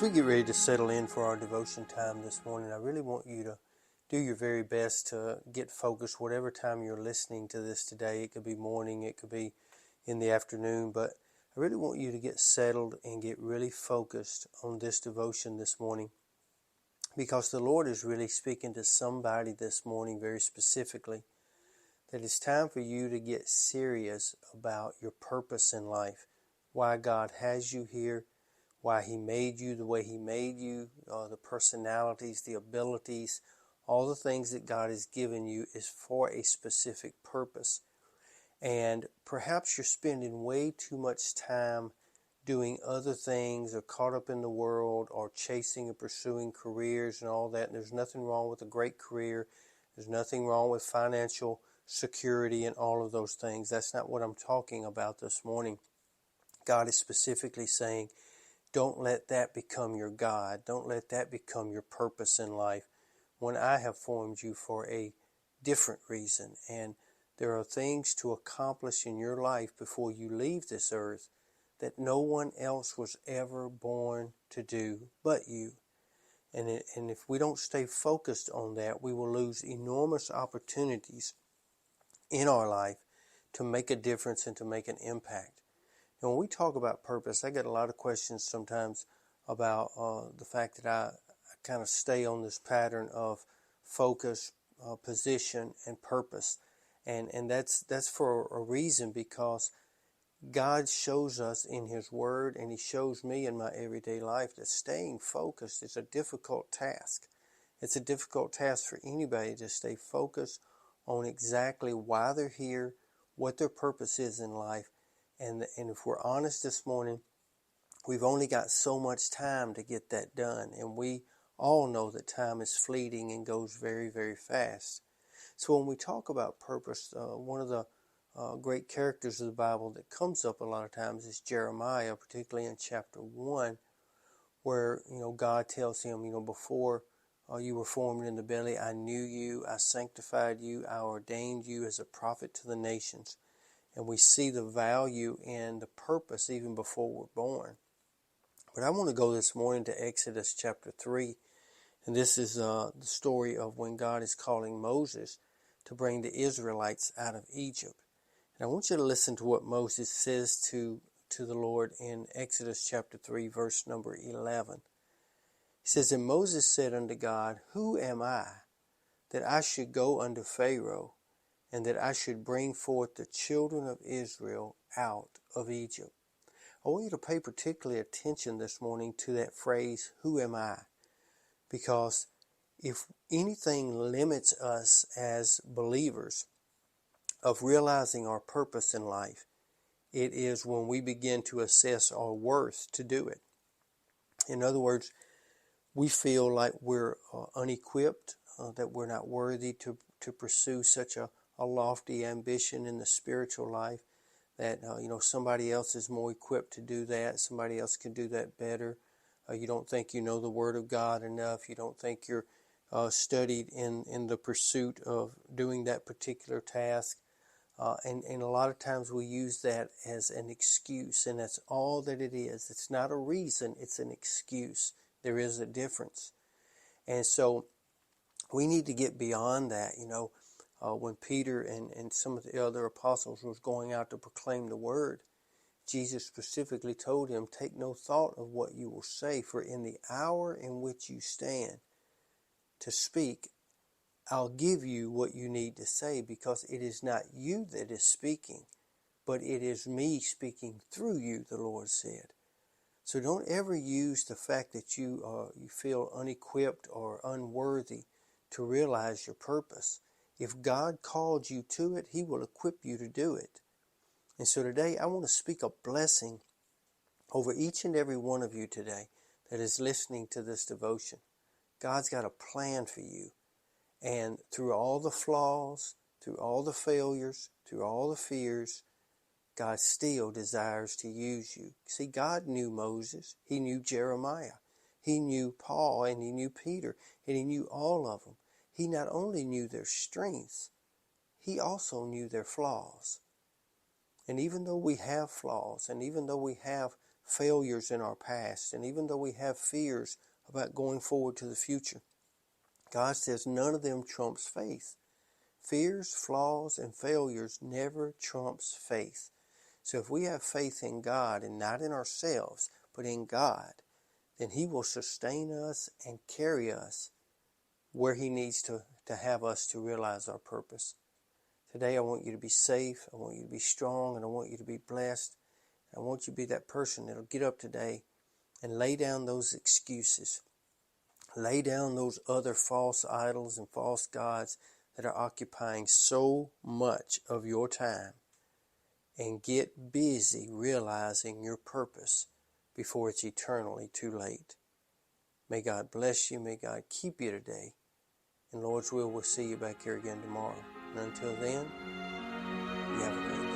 As we get ready to settle in for our devotion time this morning, I really want you to do your very best to get focused whatever time you're listening to this today. It could be morning, it could be in the afternoon, but I really want you to get settled and get really focused on this devotion this morning, because the Lord is really speaking to somebody this morning very specifically, that it's time for you to get serious about your purpose in life, why God has you here, why He made you the way He made you, the personalities, the abilities, all the things that God has given you is for a specific purpose. And perhaps you're spending way too much time doing other things or caught up in the world or chasing and pursuing careers and all that. And there's nothing wrong with a great career. There's nothing wrong with financial security and all of those things. That's not what I'm talking about this morning. God is specifically saying, don't let that become your God. Don't let that become your purpose in life, when I have formed you for a different reason. And there are things to accomplish in your life before you leave this earth that no one else was ever born to do but you. And if we don't stay focused on that, we will lose enormous opportunities in our life to make a difference and to make an impact. And when we talk about purpose, I get a lot of questions sometimes about the fact that I kind of stay on this pattern of focus, position, and purpose. And that's for a reason, because God shows us in His Word, and He shows me in my everyday life, that staying focused is a difficult task. It's a difficult task for anybody to stay focused on exactly why they're here, what their purpose is in life. And if we're honest this morning, we've only got so much time to get that done. And we all know that time is fleeting and goes very, very fast. So when we talk about purpose, one of the great characters of the Bible that comes up a lot of times is Jeremiah, particularly in chapter 1, where God tells him, before you were formed in the belly, I knew you, I sanctified you, I ordained you as a prophet to the nations. And we see the value and the purpose even before we're born. But I want to go this morning to Exodus chapter 3. And this is the story of when God is calling Moses to bring the Israelites out of Egypt. And I want you to listen to what Moses says to the Lord in Exodus chapter 3, verse number 11. He says, And Moses said unto God, Who am I, that I should go unto Pharaoh, and that I should bring forth the children of Israel out of Egypt? I want you to pay particularly attention this morning to that phrase, who am I? Because if anything limits us as believers of realizing our purpose in life, it is when we begin to assess our worth to do it. In other words, we feel like we're unequipped, that we're not worthy to pursue such a lofty ambition in the spiritual life, that somebody else is more equipped to do that, somebody else can do that better. You don't think you know the Word of God enough, you don't think you're studied in the pursuit of doing that particular task. And a lot of times we use that as an excuse, and that's all that it is. It's not a reason, it's an excuse. There is a difference. And so we need to get beyond that. When Peter and some of the other apostles was going out to proclaim the word, Jesus specifically told him, take no thought of what you will say, for in the hour in which you stand to speak, I'll give you what you need to say, because it is not you that is speaking, but it is me speaking through you, the Lord said. So don't ever use the fact that you feel unequipped or unworthy to realize your purpose. If God called you to it, He will equip you to do it. And so today I want to speak a blessing over each and every one of you today that is listening to this devotion. God's got a plan for you. And through all the flaws, through all the failures, through all the fears, God still desires to use you. See, God knew Moses. He knew Jeremiah. He knew Paul, and He knew Peter, and He knew all of them. He not only knew their strengths, He also knew their flaws. And even though we have flaws, and even though we have failures in our past, and even though we have fears about going forward to the future, God says none of them trumps faith. Fears, flaws, and failures never trumps faith. So if we have faith in God and not in ourselves, but in God, then He will sustain us and carry us where He needs to have us to realize our purpose. Today I want you to be safe, I want you to be strong, and I want you to be blessed. I want you to be that person that'll get up today and lay down those excuses. Lay down those other false idols and false gods that are occupying so much of your time, and get busy realizing your purpose before it's eternally too late. May God bless you. May God keep you today. And Lord's will, we'll see you back here again tomorrow. And until then, you have a great day.